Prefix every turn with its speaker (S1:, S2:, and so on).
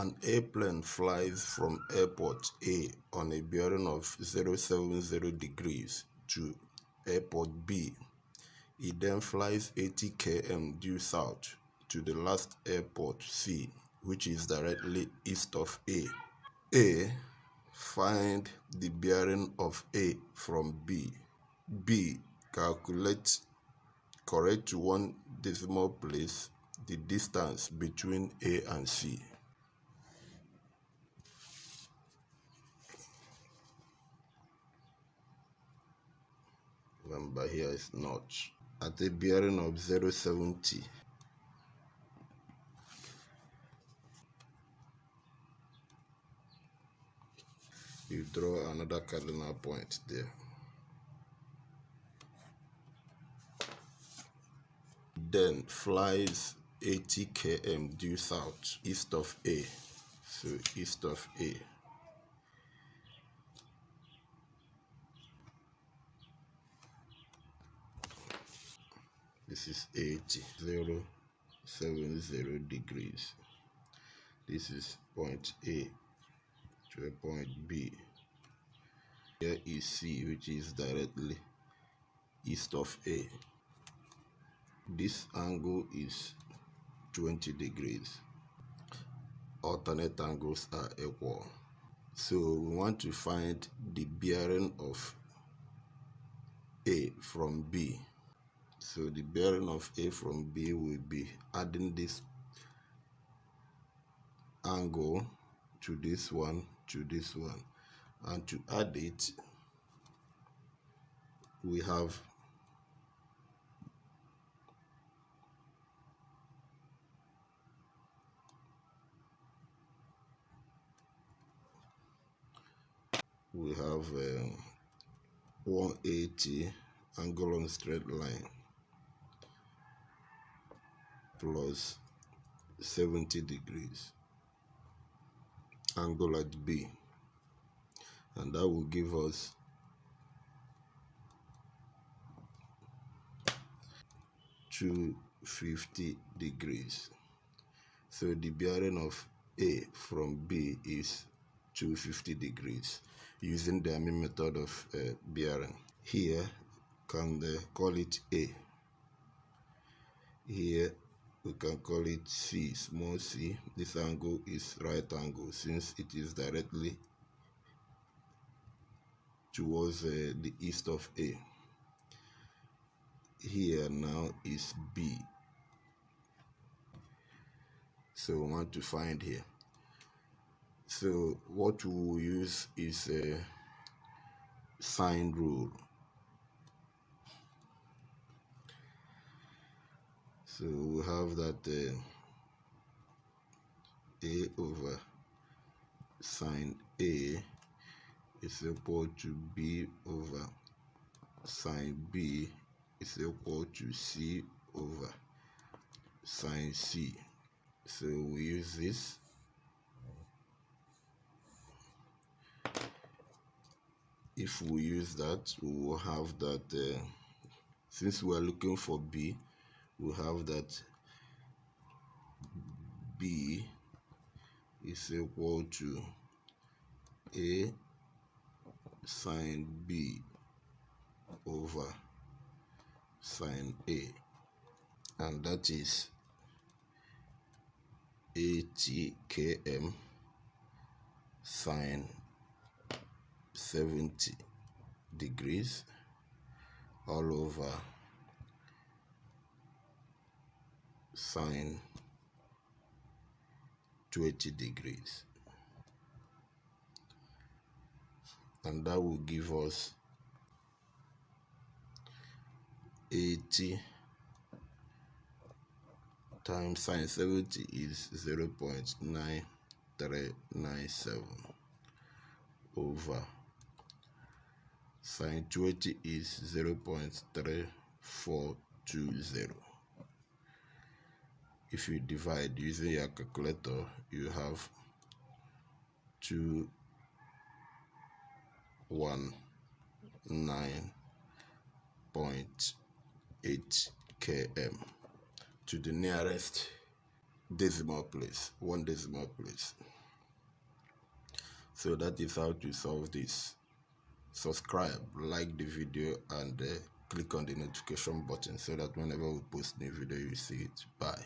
S1: An airplane flies from airport A on a bearing of 070 degrees to airport B. It then flies 80 km due south to the last airport C, which is directly east of A. A. Find the bearing of A from B. B. Calculate, correct to one decimal place, the distance between A and C. Remember, here is north. At a bearing of 070, you draw another cardinal point there. Then flies 80 km due south, east of A. So east of A. This is 80, 070 degrees. This is point A to a point B. Here is C, which is directly east of A. This angle is 20 degrees. Alternate angles are equal. So we want to find the bearing of A from B. So the bearing of A from B will be adding this angle to this one, and to add it, we have we have 180 angle on straight line plus 70 degrees angle at B, and that will give us 250 degrees. So the bearing of A from B is 250 degrees using the Hamming method of bearing. Here can call it A. Here we can call it C, small c. This angle is right angle since it is directly towards the east of A. Here now is B. So we want to find here. So what we will use is a sine rule. So we have that A over sine A is equal to B over sine B is equal to C over sine C. So we use this. If we use that, we will have that, since we are looking for B, we have that B is equal to A sine B over sine A, and that is 80 km sine 70 degrees all over sine 20 degrees, and that will give us 80 times sine 70 is 0.9397 over sine 20 is 0.3420. If you divide using your calculator, you have 219.8 km to the nearest decimal place, 1 decimal place. So that is how to solve this. Subscribe, like the video, and click on the notification button so that whenever we post new video you see it. Bye.